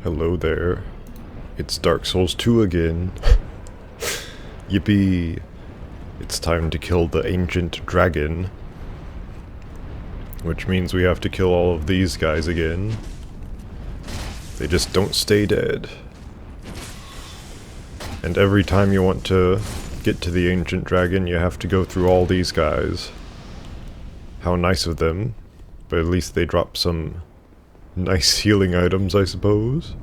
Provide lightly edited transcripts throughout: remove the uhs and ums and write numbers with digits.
Hello there. It's Dark Souls 2 again. Yippee. It's time to kill the ancient dragon. Which means we have to kill all of these guys again. They just don't stay dead. And every time you want to get to the ancient dragon, you have to go through all these guys. How nice of them. But at least they drop some nice healing items, I suppose.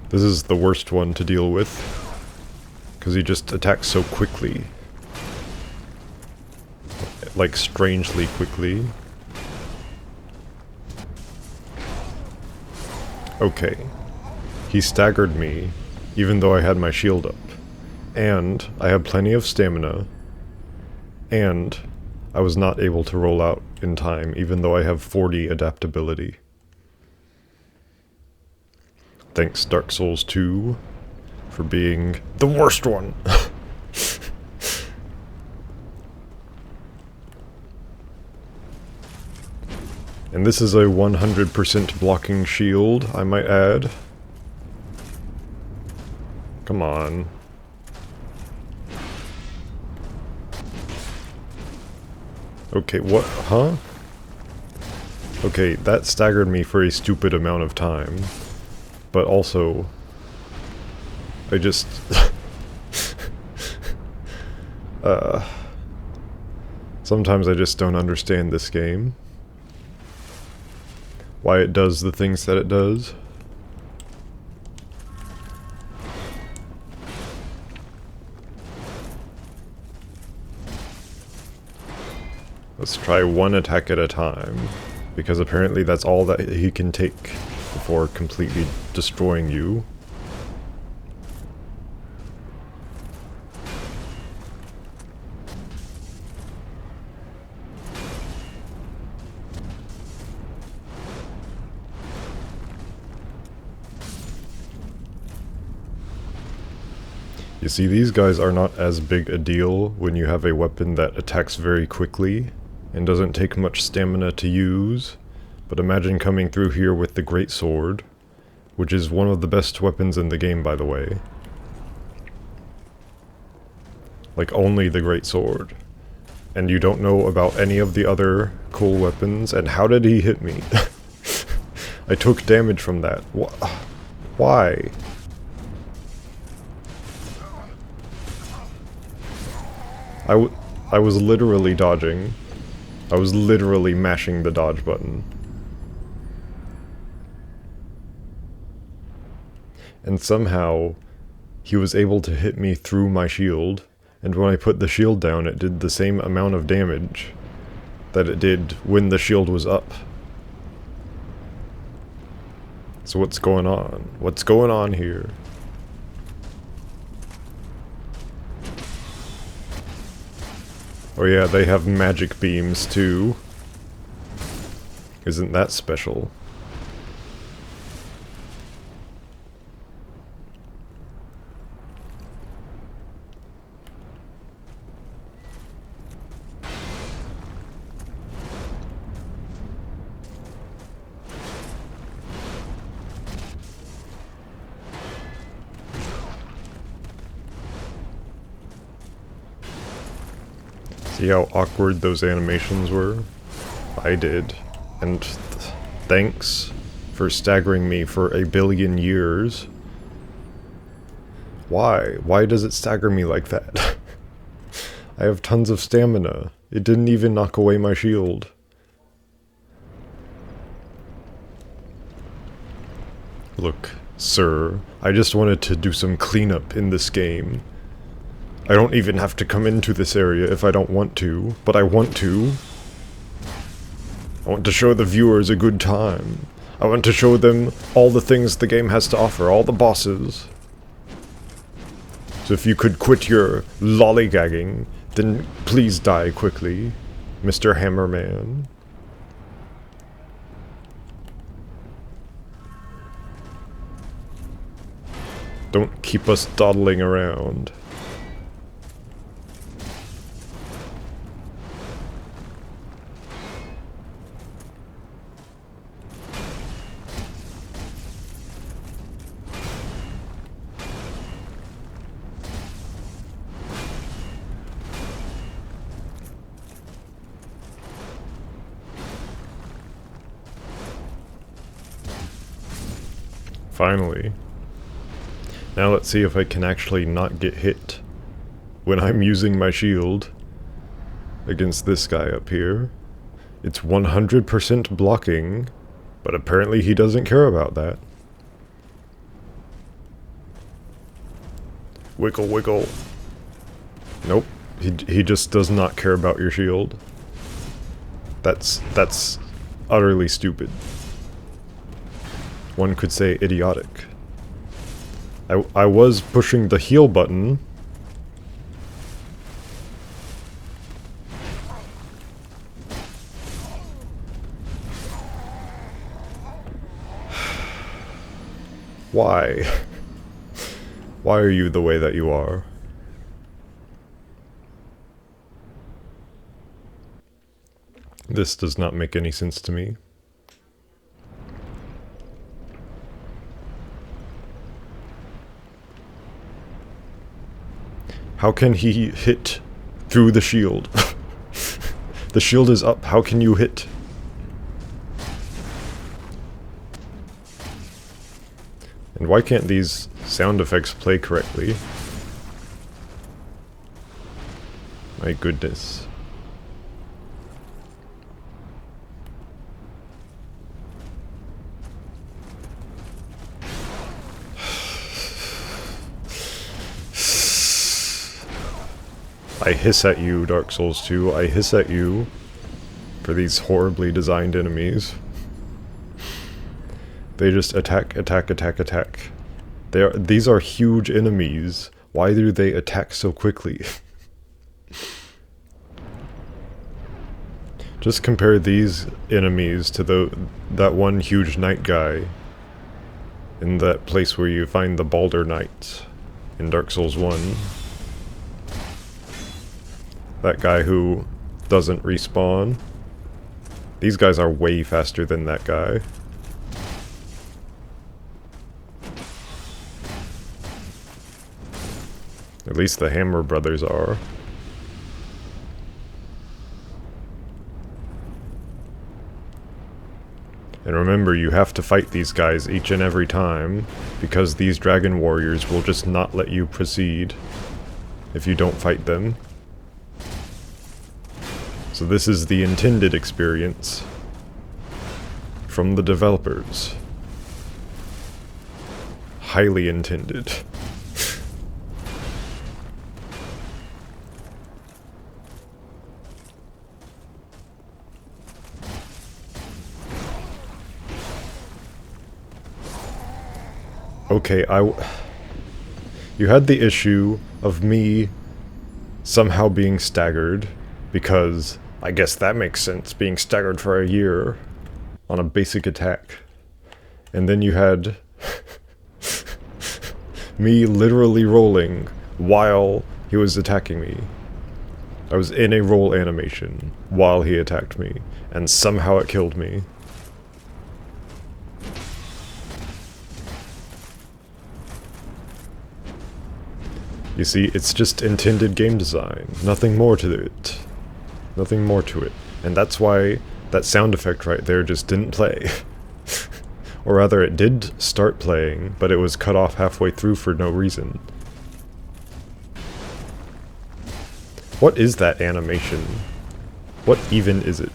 This is the worst one to deal with, because he just attacks so quickly. Like, strangely quickly. Okay. He staggered me, even though I had my shield up. And I had plenty of stamina. And I was not able to roll out in time, even though I have 40 adaptability. Thanks, Dark Souls 2, for being the worst one. And this is a 100% blocking shield, I might add. Come on. Okay, what? Huh? Okay, that staggered me for a stupid amount of time. But also, I just... sometimes I just don't understand this game. Why it does the things that it does. Let's try one attack at a time, because apparently that's all that he can take before completely destroying you. You see, these guys are not as big a deal when you have a weapon that attacks very quickly and doesn't take much stamina to use, but imagine coming through here with the Greatsword, which is one of the best weapons in the game, by the way. Like, only the Greatsword. And you don't know about any of the other cool weapons, and how did he hit me? I took damage from that. Why? I was literally dodging. I was literally mashing the dodge button. And somehow, he was able to hit me through my shield, and when I put the shield down, it did the same amount of damage that it did when the shield was up. So what's going on? What's going on here? Oh yeah, they have magic beams too. Isn't that special? See how awkward those animations were? I did. And thanks for staggering me for a billion years. Why? Why does it stagger me like that? I have tons of stamina. It didn't even knock away my shield. Look, sir, I just wanted to do some cleanup in this game. I don't even have to come into this area if I don't want to, but I want to. I want to show the viewers a good time. I want to show them all the things the game has to offer, all the bosses. So if you could quit your lollygagging, then please die quickly, Mr. Hammerman. Don't keep us dawdling around. Finally. Now let's see if I can actually not get hit when I'm using my shield against this guy up here. It's 100% blocking, but apparently he doesn't care about that. Wiggle, wiggle. Nope. He just does not care about your shield. That's utterly stupid. One could say idiotic. I was pushing the heal button. Why? Why are you the way that you are? This does not make any sense to me. How can he hit through the shield? The shield is up, how can you hit? And why can't these sound effects play correctly? My goodness. I hiss at you, Dark Souls 2. I hiss at you for these horribly designed enemies. They just attack, attack, attack, attack. These are huge enemies. Why do they attack so quickly? Just compare these enemies to that one huge knight guy in that place where you find the Balder Knight in Dark Souls 1. That guy who doesn't respawn. These guys are way faster than that guy. At least the Hammer brothers are. And remember, you have to fight these guys each and every time, because these dragon warriors will just not let you proceed if you don't fight them. So this is the intended experience from the developers. Highly intended. Okay, you had the issue of me somehow being staggered, because I guess that makes sense, being staggered for a year on a basic attack. And then you had me literally rolling while he was attacking me. I was in a roll animation while he attacked me, and somehow it killed me. You see, it's just intended game design. Nothing more to it. Nothing more to it. And that's why that sound effect right there just didn't play. Or rather, it did start playing, but it was cut off halfway through for no reason. What is that animation? What even is it?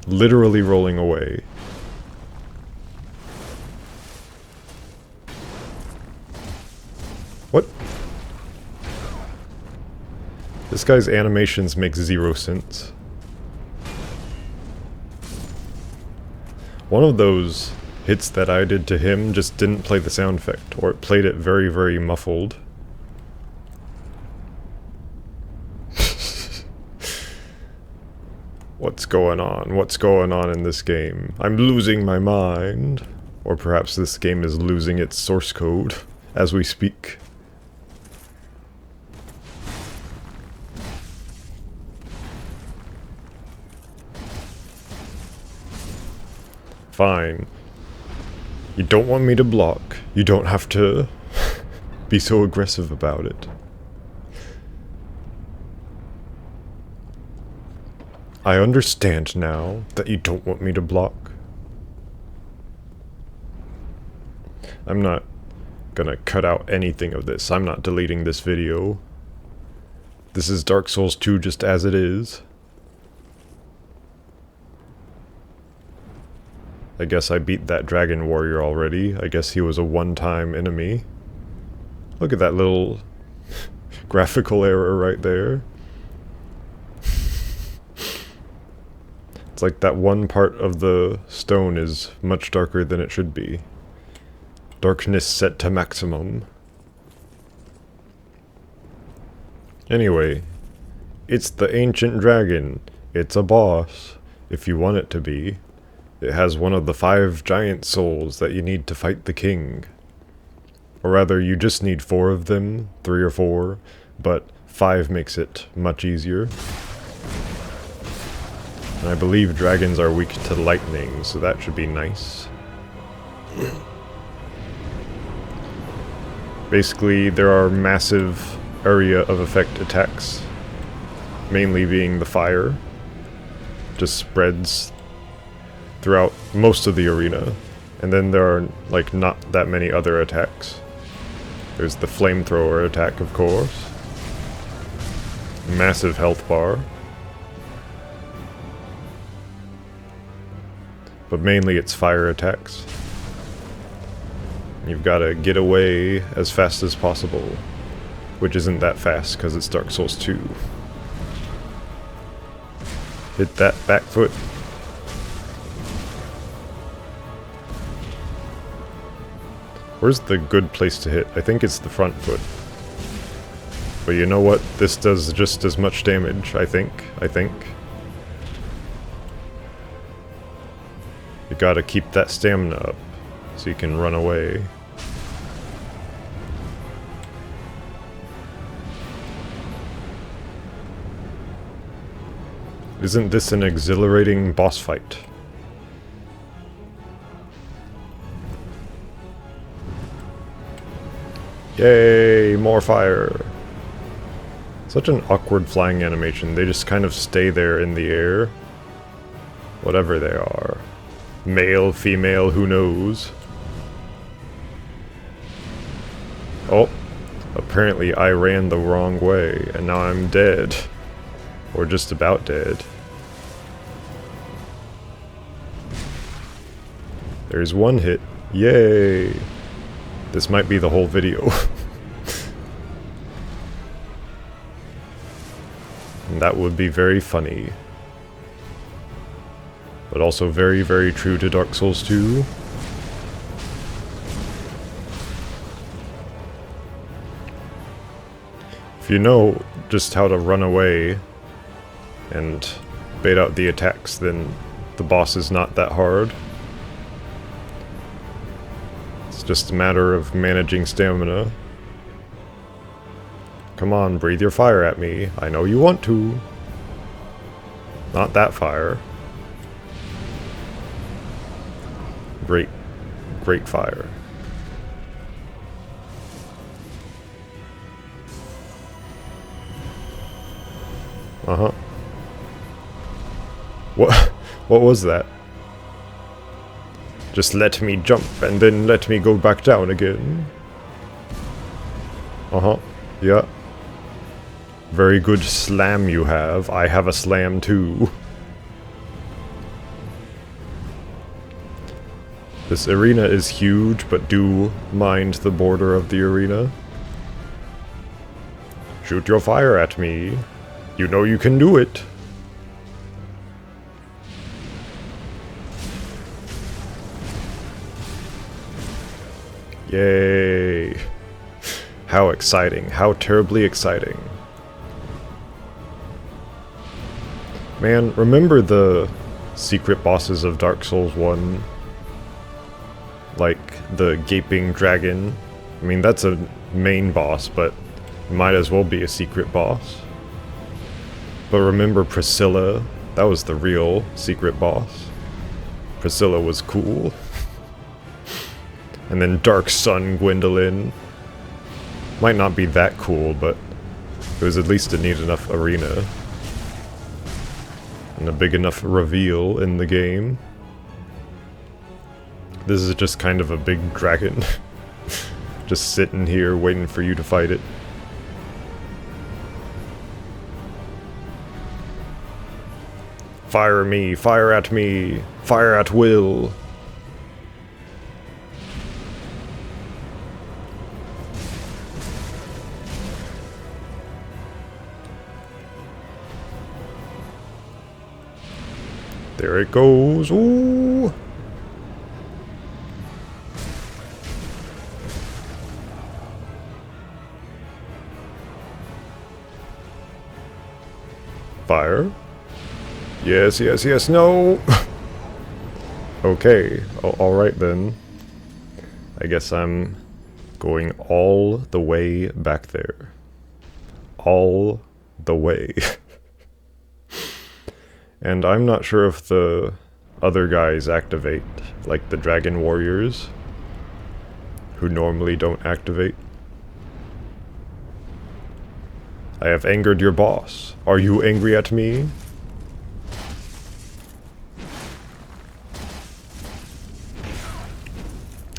Literally rolling away. What? This guy's animations make zero sense. One of those hits that I did to him just didn't play the sound effect, or it played it very, very muffled. What's going on? What's going on in this game? I'm losing my mind. Or perhaps this game is losing its source code as we speak. Fine. You don't want me to block. You don't have to be so aggressive about it. I understand now that you don't want me to block. I'm not gonna cut out anything of this. I'm not deleting this video. This is Dark Souls 2 just as it is. I guess I beat that dragon warrior already. I guess he was a one-time enemy. Look at that little graphical error right there. It's like that one part of the stone is much darker than it should be. Darkness set to maximum. Anyway, it's the ancient dragon. It's a boss, if you want it to be. It has one of the 5 giant souls that you need to fight the king. Or rather, you just need 4 of them, 3 or 4, but 5 makes it much easier. And I believe dragons are weak to lightning, so that should be nice. Basically, there are massive area of effect attacks, mainly being the fire. Just spreads throughout most of the arena. And then there are, like, not that many other attacks. There's the flamethrower attack, of course. Massive health bar. But mainly it's fire attacks. You've got to get away as fast as possible. Which isn't that fast, because it's Dark Souls 2. Hit that back foot. Where's the good place to hit? I think it's the front foot. But you know what? This does just as much damage, I think. You gotta keep that stamina up, so you can run away. Isn't this an exhilarating boss fight? Yay, more fire! Such an awkward flying animation. They just kind of stay there in the air. Whatever they are. Male, female, who knows? Oh, apparently I ran the wrong way, and now I'm dead. Or just about dead. There's one hit. Yay! This might be the whole video. And that would be very funny. But also very, very true to Dark Souls 2. If you know just how to run away and bait out the attacks, then the boss is not that hard. It's just a matter of managing stamina. Come on, breathe your fire at me. I know you want to. Not that fire. Great fire. Uh-huh. What was that? Just let me jump and then let me go back down again. Uh-huh. Yeah. Very good slam you have. I have a slam too. This arena is huge, but do mind the border of the arena. Shoot your fire at me. You know you can do it. Yay. How exciting. How terribly exciting. Man, remember the secret bosses of Dark Souls 1? Like the Gaping Dragon? I mean, that's a main boss, but it might as well be a secret boss. But remember Priscilla? That was the real secret boss. Priscilla was cool. And then Dark Sun Gwendolyn. Might not be that cool, but it was at least a neat enough arena. And a big enough reveal in the game. This is just kind of a big dragon. Just sitting here waiting for you to fight it. Fire me, fire at me, fire at will. There it goes. Ooh. Fire. Yes, yes, yes, no! Okay, alright then. I guess I'm going all the way back there. All the way. And I'm not sure if the other guys activate, like the Dragon Warriors, who normally don't activate. I have angered your boss. Are you angry at me?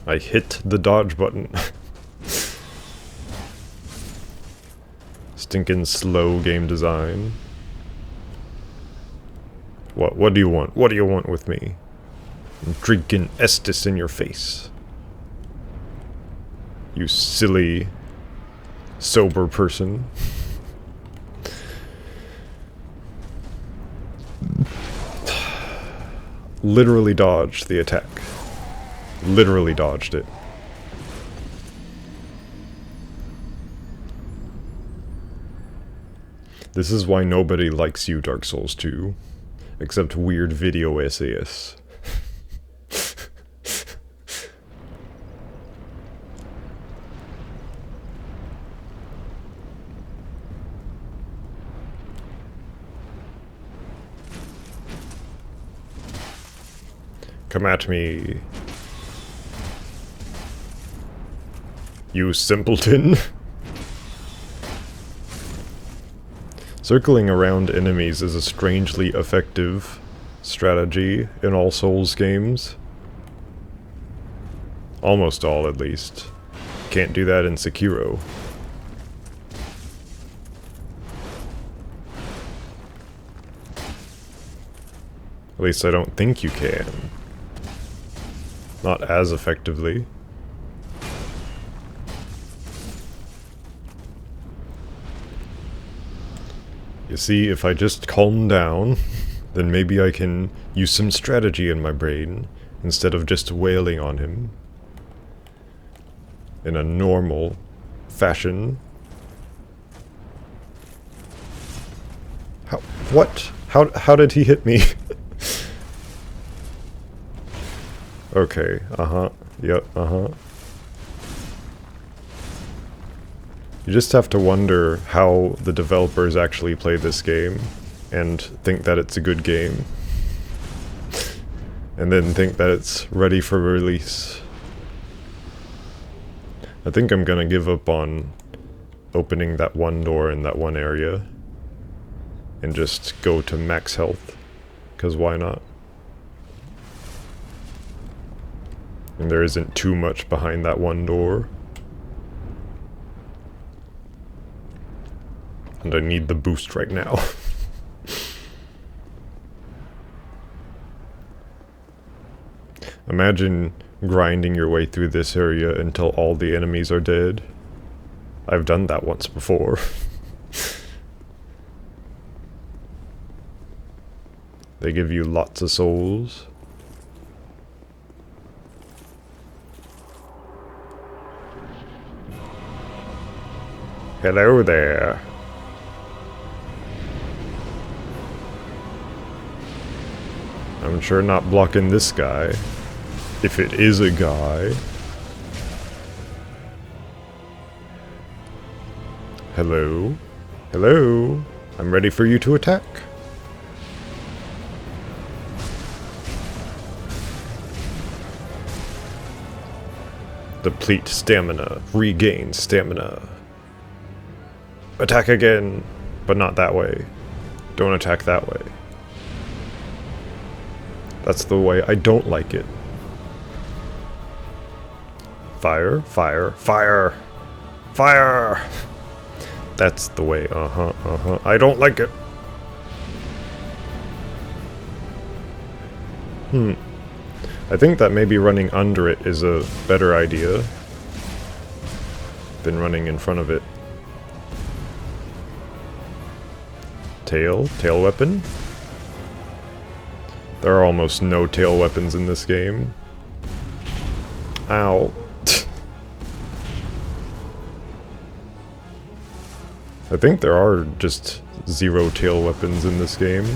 I hit the dodge button. Stinking slow game design. What do you want? What do you want with me? I'm drinking Estus in your face. You silly, sober person. Literally dodged the attack. Literally dodged it. This is why nobody likes you, Dark Souls 2. Except weird video essayists. Come at me. You simpleton. Circling around enemies is a strangely effective strategy in all Souls games. Almost all, at least. Can't do that in Sekiro. At least I don't think you can. Not as effectively. You see, if I just calm down, then maybe I can use some strategy in my brain, instead of just wailing on him. In a normal fashion. What? How did he hit me? Okay, yep, You just have to wonder how the developers actually play this game, and think that it's a good game. And then think that it's ready for release. I think I'm gonna give up on opening that one door in that one area, and just go to max health, 'cause why not? And there isn't too much behind that one door. And I need the boost right now. Imagine grinding your way through this area until all the enemies are dead. I've done that once before. They give you lots of souls. Hello there. I'm sure not blocking this guy. If it is a guy. Hello? Hello? I'm ready for you to attack. Deplete stamina. Regain stamina. Attack again, but not that way. Don't attack that way. That's the way I don't like it. Fire, fire, fire! Fire! That's the way, I don't like it. I think that maybe running under it is a better idea than running in front of it. Tail weapon? There are almost no tail weapons in this game. Ow. I think there are just 0 tail weapons in this game.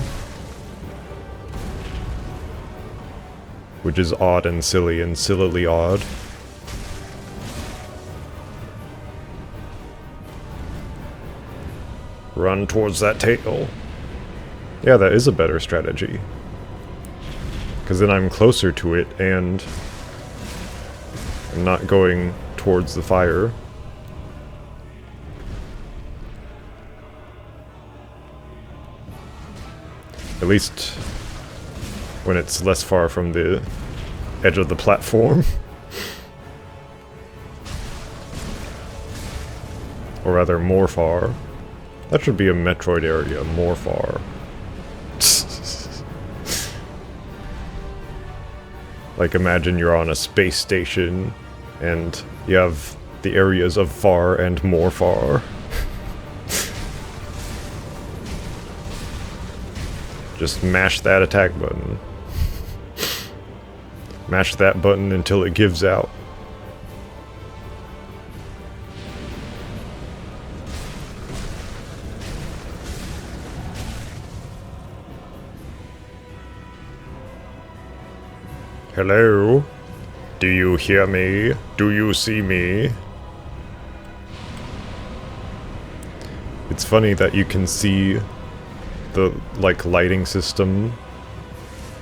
Which is odd and silly and sillily odd. Run towards that tail. Yeah, that is a better strategy. Because then I'm closer to it and I'm not going towards the fire. At least when it's less far from the edge of the platform. Or rather, more far. That should be a Metroid area, more far. Like, imagine you're on a space station, and you have the areas of far and more far. Just mash that attack button. Mash that button until it gives out. Hello? Do you hear me? Do you see me? It's funny that you can see the, like, lighting system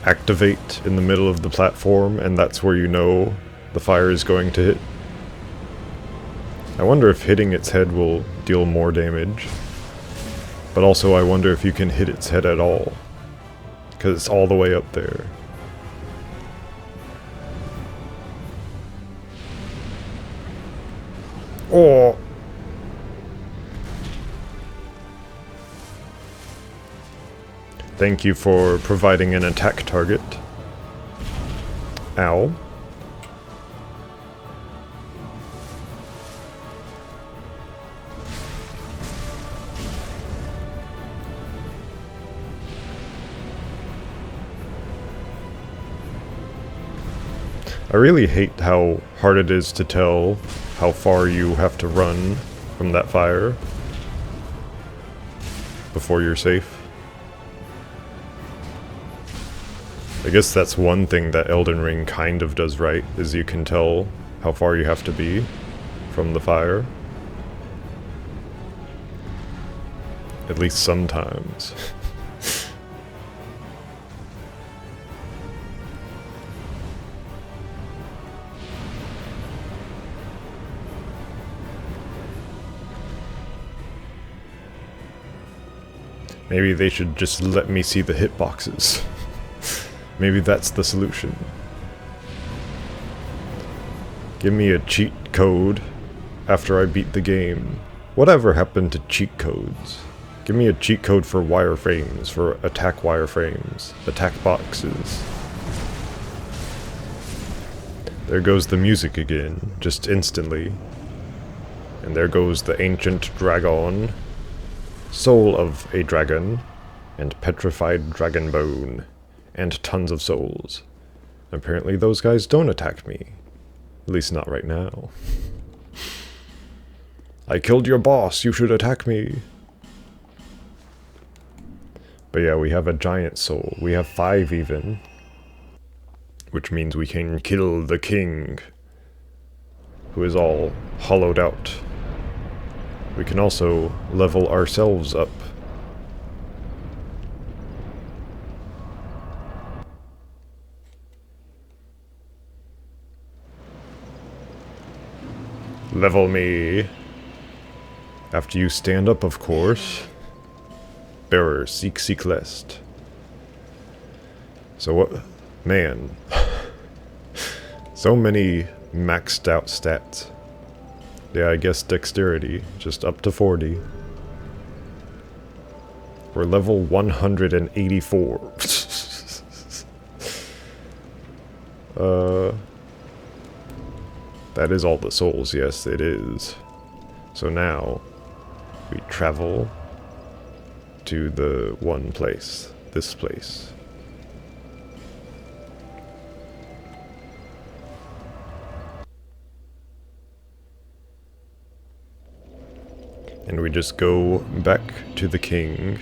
activate in the middle of the platform, and that's where you know the fire is going to hit. I wonder if hitting its head will deal more damage. But also I wonder if you can hit its head at all. Because it's all the way up there. Oh! Thank you for providing an attack target. Ow. I really hate how hard it is to tell how far you have to run from that fire before you're safe. I guess that's one thing that Elden Ring kind of does right, is you can tell how far you have to be from the fire. At least sometimes. Maybe they should just let me see the hitboxes. Maybe that's the solution. Give me a cheat code after I beat the game. Whatever happened to cheat codes? Give me a cheat code for wireframes, for attack wireframes, attack boxes. There goes the music again, just instantly. And there goes the ancient dragon, soul of a dragon, and petrified dragon bone. And tons of souls. Apparently those guys don't attack me. At least not right now. I killed your boss, you should attack me. But yeah, we have a giant soul. We have 5 even. Which means we can kill the king, who is all hollowed out. We can also level ourselves up. Level me. After you stand up, of course. Bearer, seek lest. So what? Man. So many maxed out stats. Yeah, I guess dexterity, just up to 40. We're level 184. That is all the souls, yes it is. So now, we travel to the one place, this place. And we just go back to the king.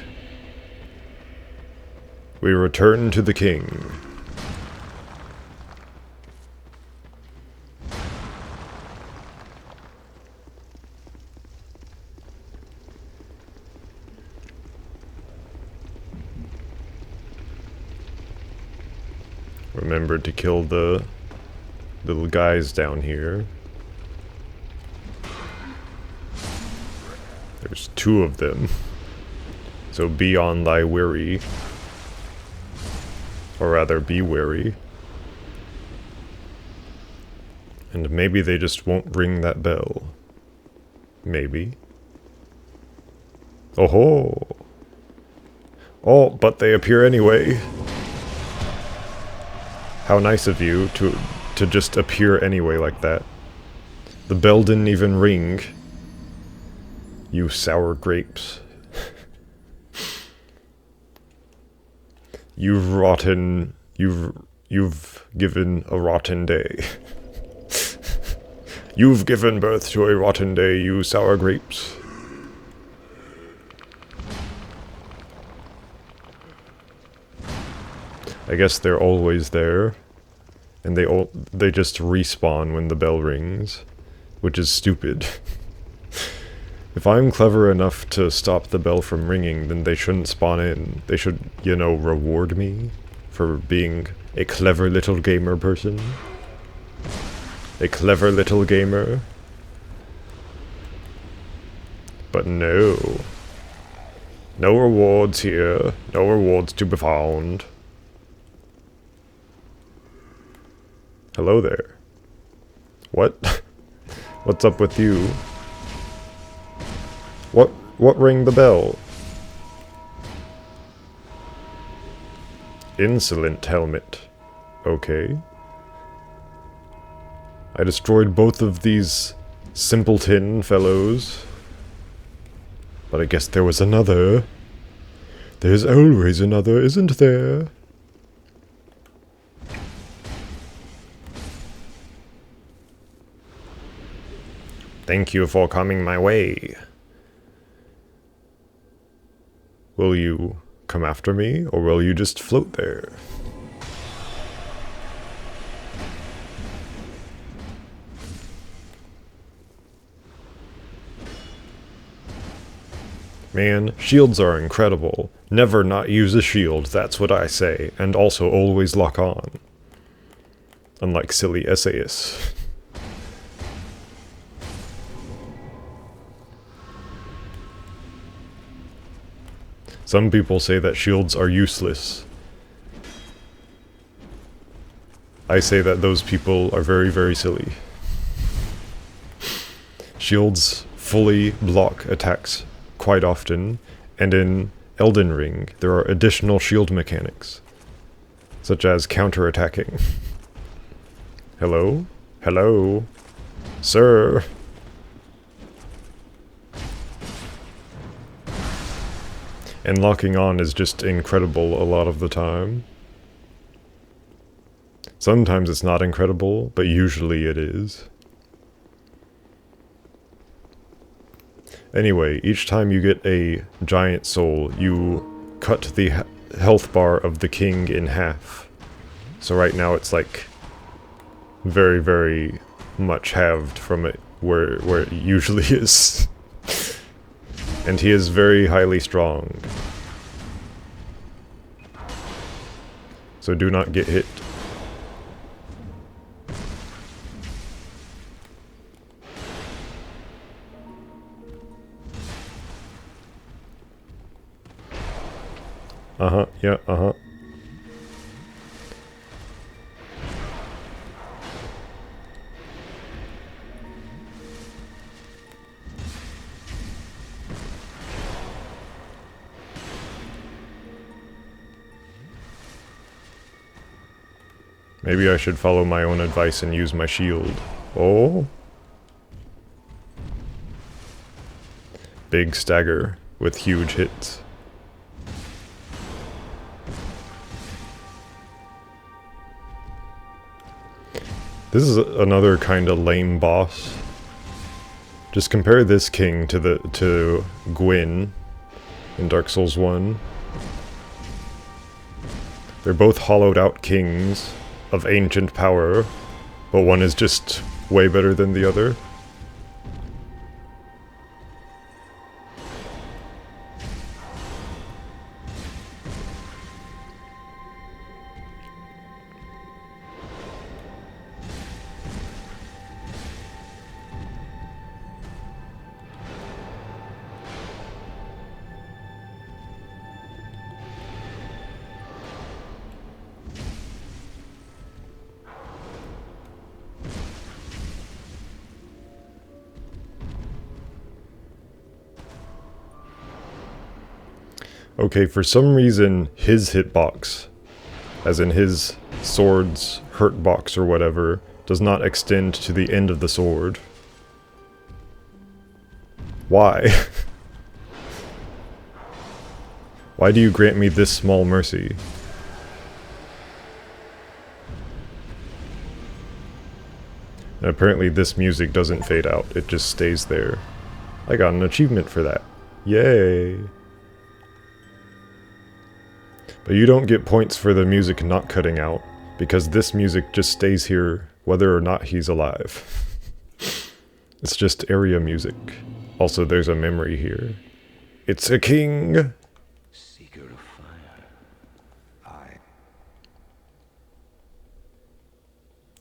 We return to the king. Remember to kill the little guys down here. There's 2 of them. So be on thy weary. Or rather, be wary. And maybe they just won't ring that bell. Maybe. Oh ho! Oh, but they appear anyway. How nice of you to just appear anyway like that. The bell didn't even ring. You sour grapes. You've rotten... You've given a rotten day. You've given birth to a rotten day, you sour grapes. I guess they're always there. And they just respawn when the bell rings. Which is stupid. If I'm clever enough to stop the bell from ringing, then they shouldn't spawn in. They should, you know, reward me for being a clever little gamer person. A clever little gamer. But no. No rewards here. No rewards to be found. Hello there. What? What's up with you? What rang the bell? Insolent helmet. Okay. I destroyed both of these simpleton fellows. But I guess there was another. There's always another, isn't there? Thank you for coming my way. Will you come after me, or will you just float there? Man, shields are incredible. Never not use a shield, that's what I say, and also always lock on. Unlike silly essayists. Some people say that shields are useless. I say that those people are very, very silly. Shields fully block attacks quite often, and in Elden Ring there are additional shield mechanics, such as counter-attacking. Hello? Hello? Sir? And locking on is just incredible a lot of the time. Sometimes it's not incredible, but usually it is. Anyway, each time you get a giant soul, you cut the health bar of the king in half. So right now it's like very, very much halved from it where it usually is. And he is very highly strong. So do not get hit. Uh-huh, yeah, uh-huh. Maybe I should follow my own advice and use my shield. Oh? Big stagger with huge hits. This is another kind of lame boss. Just compare this king to Gwyn in Dark Souls 1. They're both hollowed out kings of ancient power, but one is just way better than the other. Okay, for some reason, his hitbox, as in his sword's hurt box or whatever, does not extend to the end of the sword. Why? Why do you grant me this small mercy? And apparently this music doesn't fade out, it just stays there. I got an achievement for that. Yay! But you don't get points for the music not cutting out, because this music just stays here whether or not he's alive. It's just area music. Also, there's a memory here. It's a king! Seeker of fire.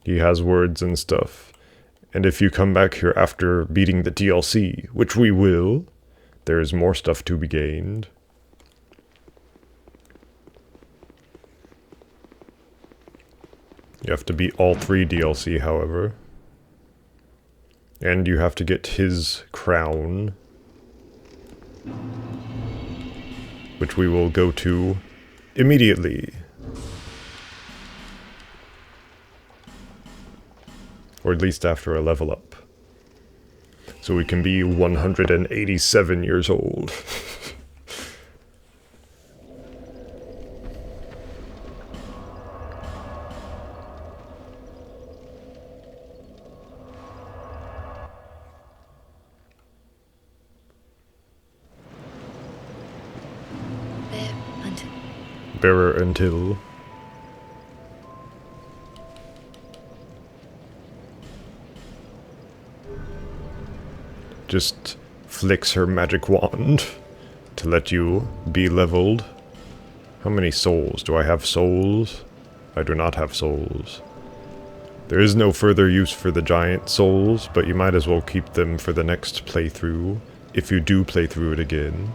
He has words and stuff. And if you come back here after beating the DLC, which we will, there is more stuff to be gained. You have to beat all 3 DLC, however. And you have to get his crown, which we will go to immediately. Or at least after a level up. So we can be 187 years old. Bearer until... just flicks her magic wand to let you be leveled. How many souls? Do I have souls? I do not have souls. There is no further use for the giant souls, but you might as well keep them for the next playthrough, if you do play through it again.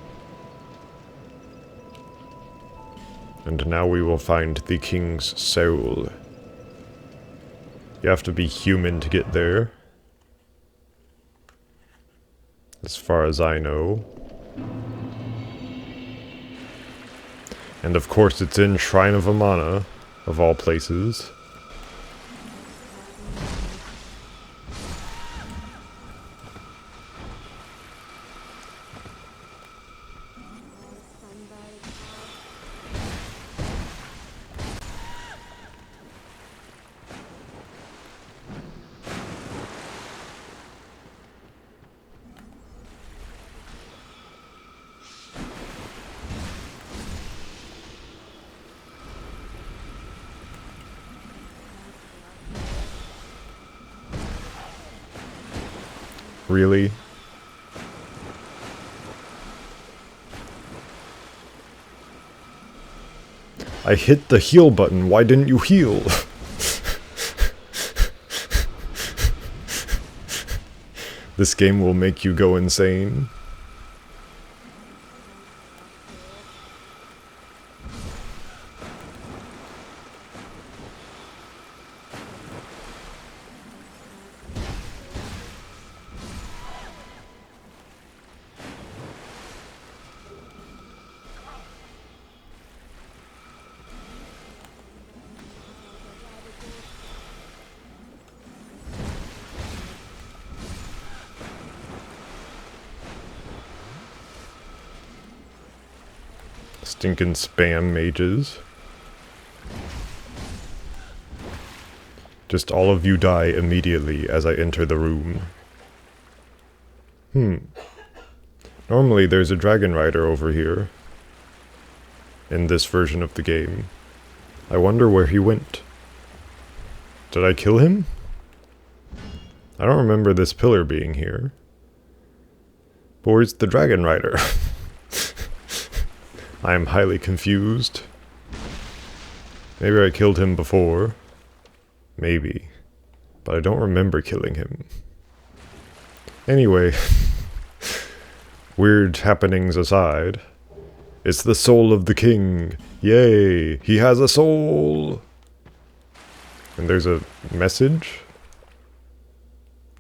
And now we will find the king's soul. You have to be human to get there. As far as I know. And of course it's in Shrine of Amana, of all places. Really? I hit the heal button, why didn't you heal? This game will make you go insane. Stinking spam mages. Just all of you die immediately as I enter the room. Normally there's a dragon rider over here. In this version of the game. I wonder where he went. Did I kill him? I don't remember this pillar being here. But where's the dragon rider? I am highly confused. Maybe I killed him before. Maybe. But I don't remember killing him. Anyway. Weird happenings aside. It's the soul of the king. Yay! He has a soul! And there's a message?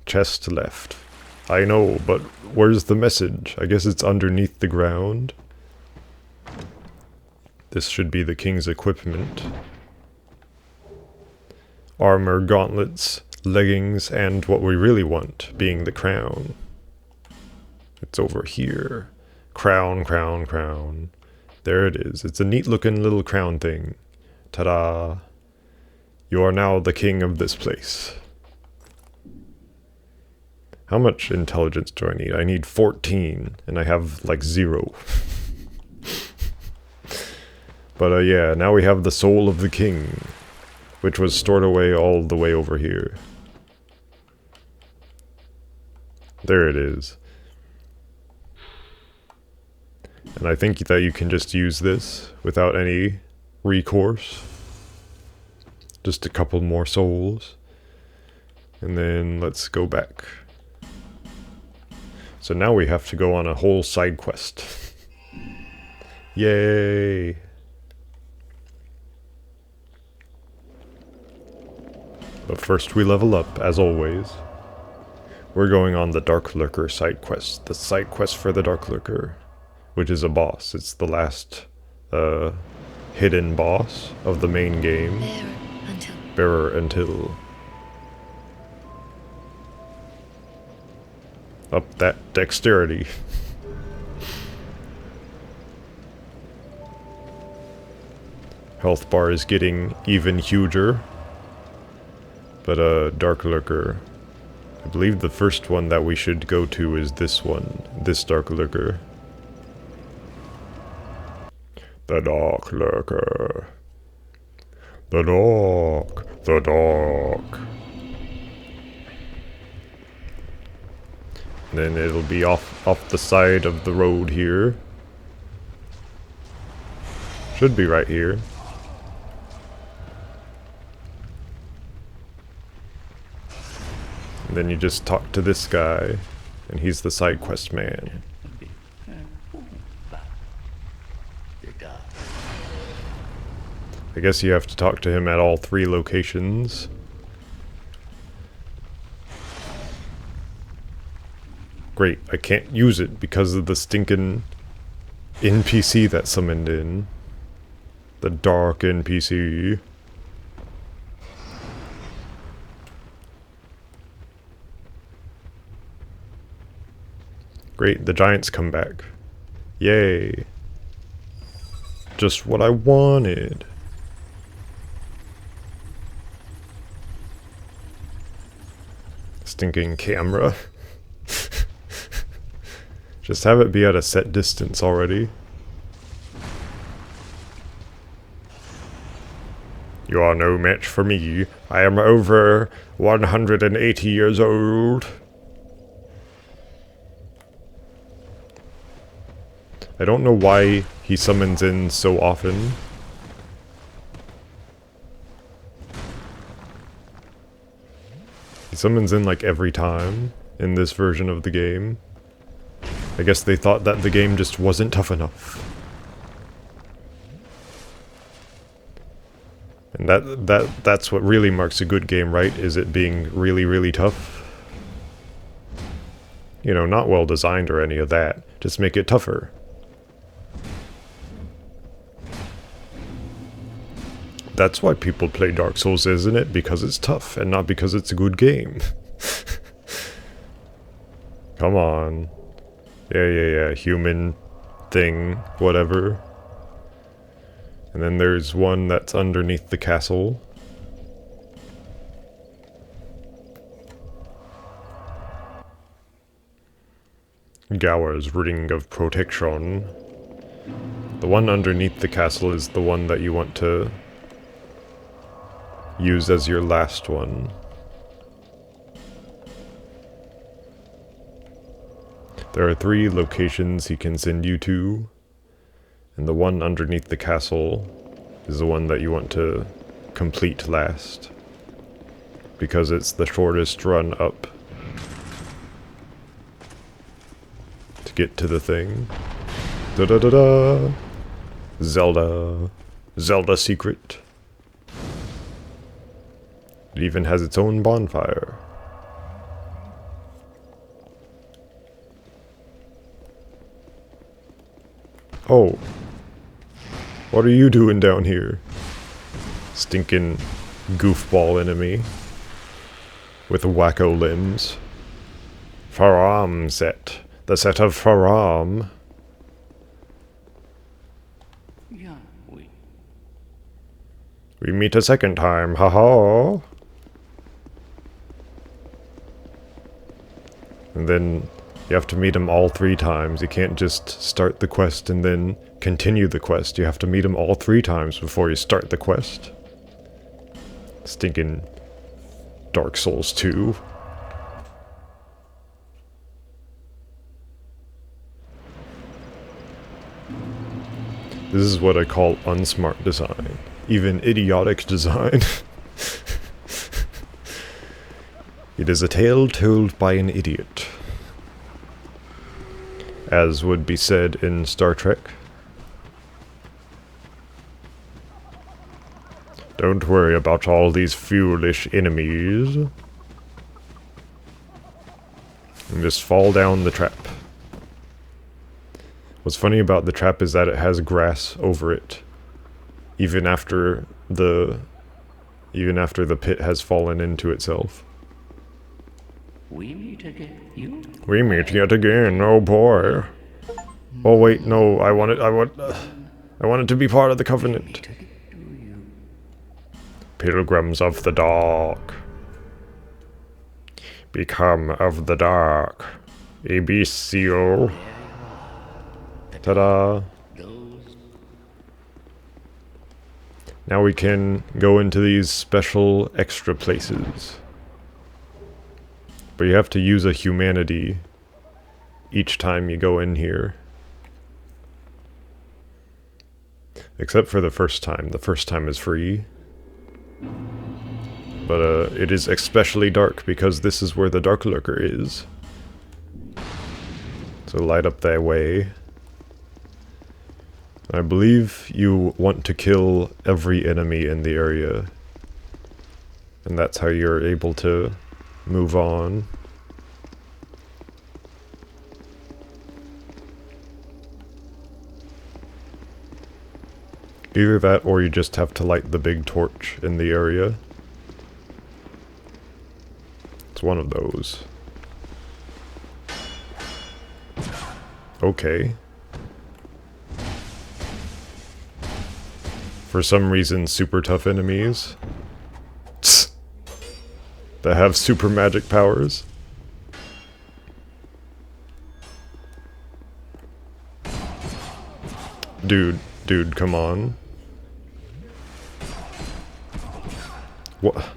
Chest left. I know, but where's the message? I guess it's underneath the ground. This should be the king's equipment. Armor, gauntlets, leggings, and what we really want, being the crown. It's over here. Crown, crown, crown. There it is. It's a neat looking little crown thing. Ta-da! You are now the king of this place. How much intelligence do I need? I need 14, and I have like 0. But yeah, now we have the soul of the king, which was stored away all the way over here. There it is. And I think that you can just use this without any recourse. Just a couple more souls. And then let's go back. So now we have to go on a whole side quest. Yay! But first we level up, as always. We're going on the Dark Lurker side quest. The side quest for the Dark Lurker. Which is a boss. It's the last hidden boss of the main game. Bearer until. Up that dexterity. Health bar is getting even huger. But Dark Lurker. I believe the first one that we should go to is this one. This Dark Lurker. The Dark Lurker. The Dark. The Dark. Then it'll be off the side of the road here. Should be right here. And then you just talk to this guy, and he's the side quest man. I guess you have to talk to him at all 3 locations. Great, I can't use it because of the stinking NPC that summoned in. The dark NPC. Great, the giants come back. Yay. Just what I wanted. Stinking camera. Just have it be at a set distance already. You are no match for me. I am over 180 years old. I don't know why he summons in so often. He summons in like every time in this version of the game. I guess they thought that the game just wasn't tough enough. And that's what really marks a good game, right? Is it being really, really tough? You know, not well designed or any of that. Just make it tougher. That's why people play Dark Souls, isn't it? Because it's tough, and not because it's a good game. Come on. Yeah, human thing, whatever. And then there's one that's underneath the castle. Gower's Ring of Protection. The one underneath the castle is the one that you want to use as your last one. There are 3 locations he can send you to, and the one underneath the castle is the one that you want to complete last, because it's the shortest run up to get to the thing. Da-da-da-da! Zelda. Zelda secret. It even has its own bonfire. Oh. What are you doing down here? Stinking goofball enemy. With wacko limbs. Faram set. The set of Faram. Yeah, We meet a second time, haha. And then you have to meet him all 3 times. You can't just start the quest and then continue the quest. You have to meet him all 3 times before you start the quest. Stinking Dark Souls 2. This is what I call unsmart design. Even idiotic design. It is a tale told by an idiot. As would be said in Star Trek. Don't worry about all these foolish enemies. And just fall down the trap. What's funny about the trap is that it has grass over it. Even after the pit has fallen into itself. we meet again. You? We meet yet again, oh boy. Oh wait, no, I want it to be part of the Covenant. Pilgrims of the Dark. Become of the Dark. Abyssio. Ta-da. Now we can go into these special extra places. But you have to use a humanity each time you go in here. Except for the first time. The first time is free. But it is especially dark because this is where the Dark Lurker is. So light up that way. I believe you want to kill every enemy in the area. And that's how you're able to move on. Either that or you just have to light the big torch in the area. It's one of those. Okay. For some reason, super tough enemies that have super magic powers. Dude, come on. What?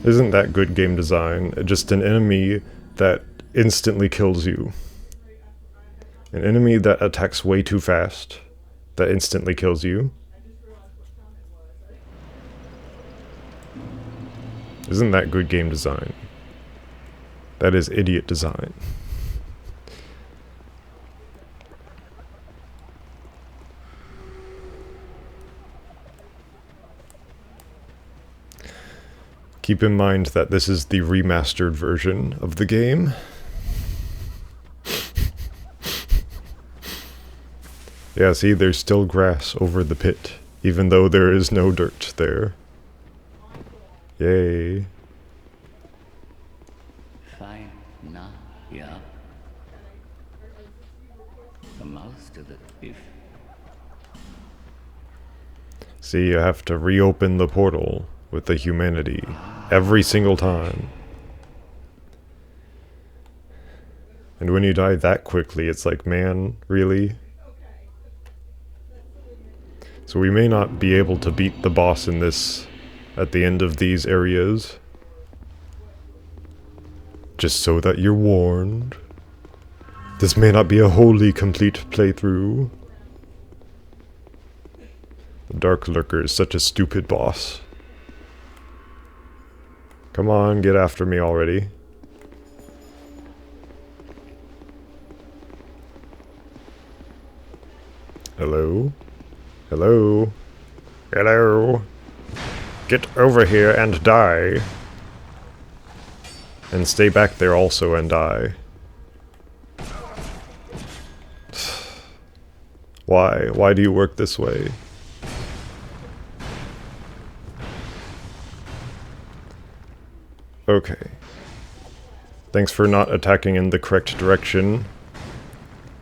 Isn't that good game design? Just an enemy that instantly kills you. An enemy that attacks way too fast, that instantly kills you. Isn't that good game design? That is idiot design. Keep in mind that this is the remastered version of the game. Yeah, see, there's still grass over the pit, Even though there is no dirt there. Yay. Fine. Now, yeah. The mouse to the beef. See, you have to reopen the portal with the humanity every single time. And when you die that quickly, it's like, man, really? So we may not be able to beat the boss in this at the end of these areas. Just so that you're warned. This may not be a wholly complete playthrough. The Dark Lurker is such a stupid boss. Come on, get after me already. Hello? Hello? Hello? Get over here and die. And stay back there also and die. Why? Why do you work this way? Okay. Thanks for not attacking in the correct direction.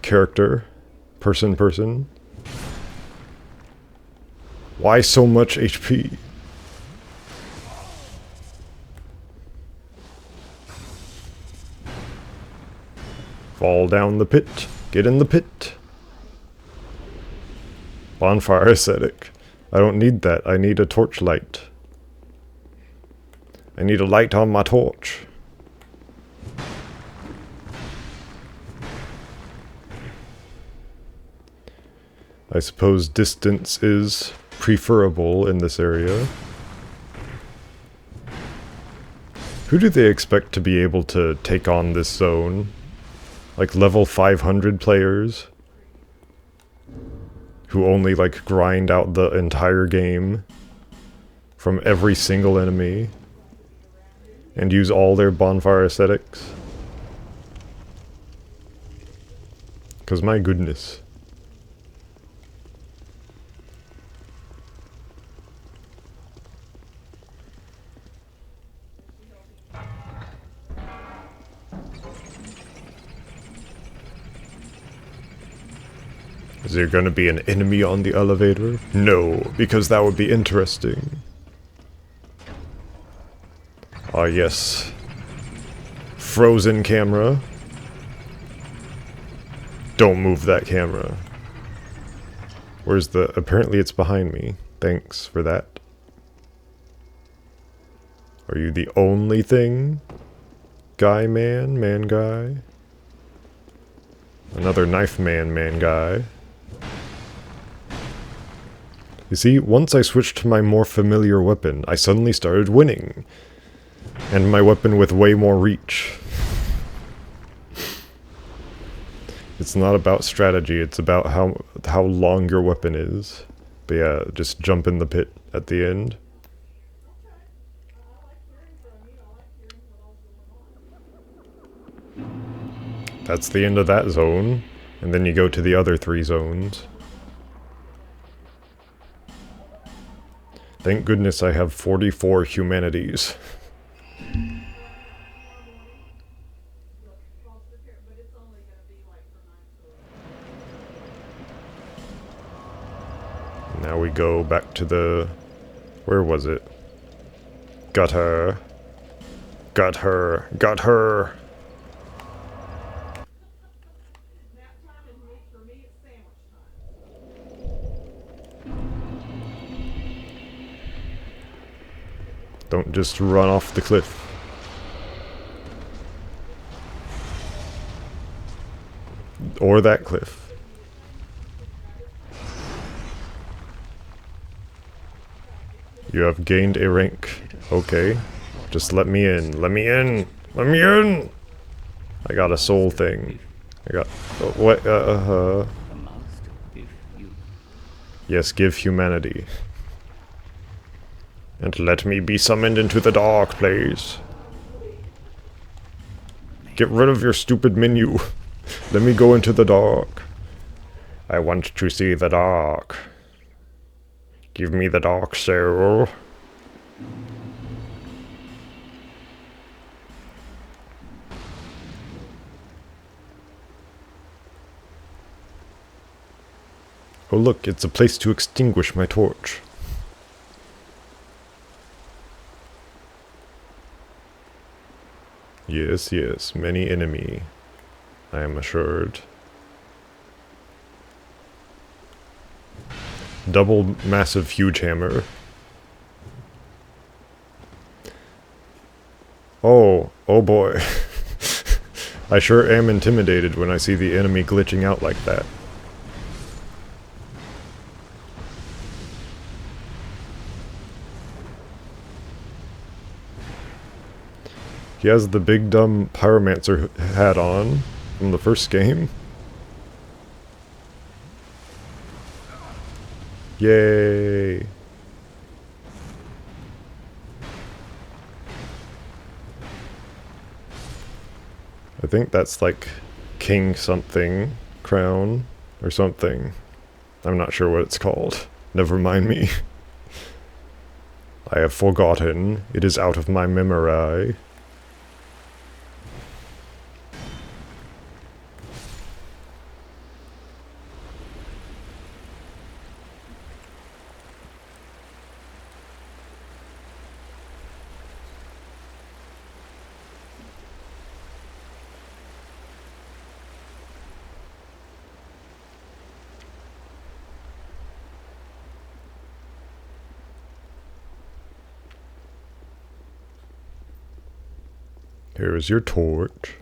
Character. Person. Why so much HP? Fall down the pit. Get in the pit. Bonfire aesthetic. I don't need that. I need a torchlight. I need a light on my torch. I suppose distance is preferable in this area. Who do they expect to be able to take on this zone? Like level 500 players? Who only like grind out the entire game from every single enemy and use all their bonfire aesthetics? 'Cause my goodness. Is there gonna be an enemy on the elevator? No, because that would be interesting. Ah, yes. Frozen camera. Don't move that camera. Where's the... Apparently it's behind me. Thanks for that. Are you the only thing? Guy man? Man guy? Another knife man guy. You see, once I switched to my more familiar weapon, I suddenly started winning. And my weapon with way more reach. It's not about strategy, it's about how long your weapon is. But yeah, just jump in the pit at the end. That's the end of that zone. And then you go to the other 3 zones. Thank goodness I have 44 humanities. Now we go back to the... Where was it? Got her. Got her. Got her. Don't just run off the cliff. Or that cliff. You have gained a rank. Okay. Just let me in. Let me in! Let me in! I got a soul thing. I got... what? The mouse to beef you. Yes, give humanity. And let me be summoned into the dark, please. Get rid of your stupid menu. Let me go into the dark. I want to see the dark. Give me the dark soul. Oh look, it's a place to extinguish my torch. Yes, yes, many enemy, I am assured. Double massive huge hammer. Oh boy. I sure am intimidated when I see the enemy glitching out like that. He has the big dumb pyromancer hat on from the first game. Yay! I think that's like king something crown or something. I'm not sure what it's called. Never mind me. I have forgotten. It is out of my memory. Here is your torch.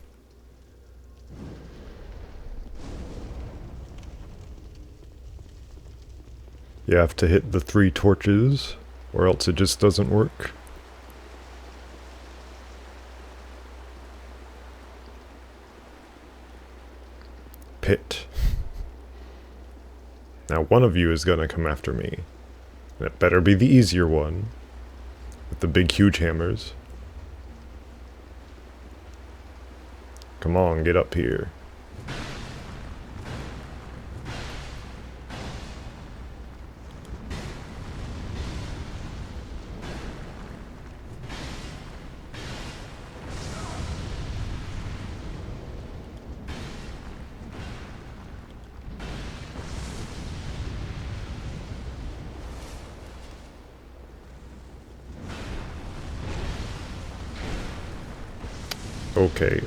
You have to hit the 3 torches, or else it just doesn't work. Pit. Now one of you is gonna come after me. And it better be the easier one. With the big huge hammers. Come on, get up here.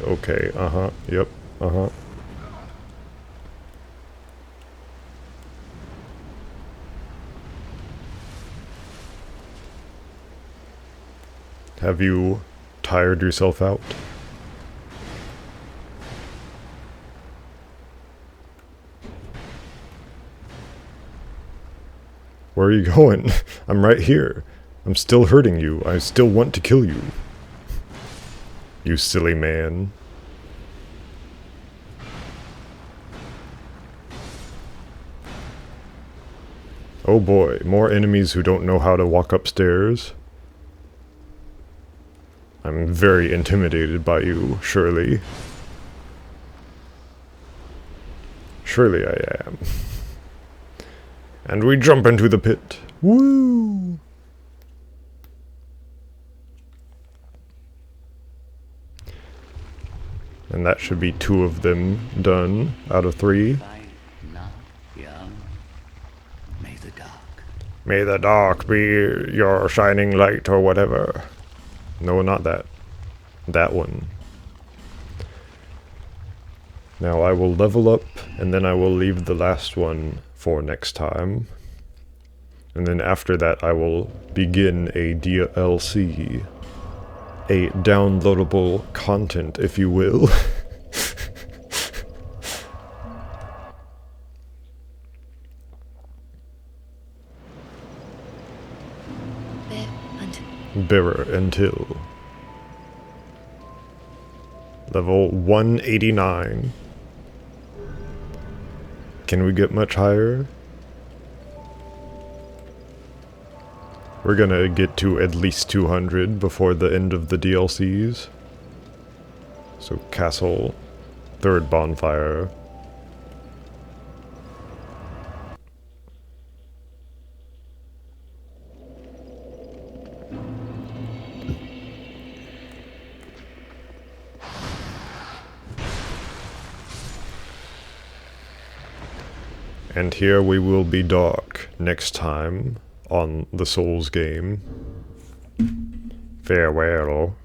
Okay, yep, Have you tired yourself out? Where are you going? I'm right here. I'm still hurting you. I still want to kill you. You silly man. Oh boy, more enemies who don't know how to walk upstairs. I'm very intimidated by you, surely. Surely I am. And we jump into the pit. Woo! And that should be 2 of them done out of 3. May the dark be your shining light or whatever. No, not that. That one. Now I will level up, and then I will leave the last one for next time. And then after that I will begin a DLC. A downloadable content, if you will. Bearer until level 189. Can we get much higher? We're gonna get to at least 200 before the end of the DLCs. So castle, 3rd bonfire. And here we will be dark next time on the Souls game. Farewell.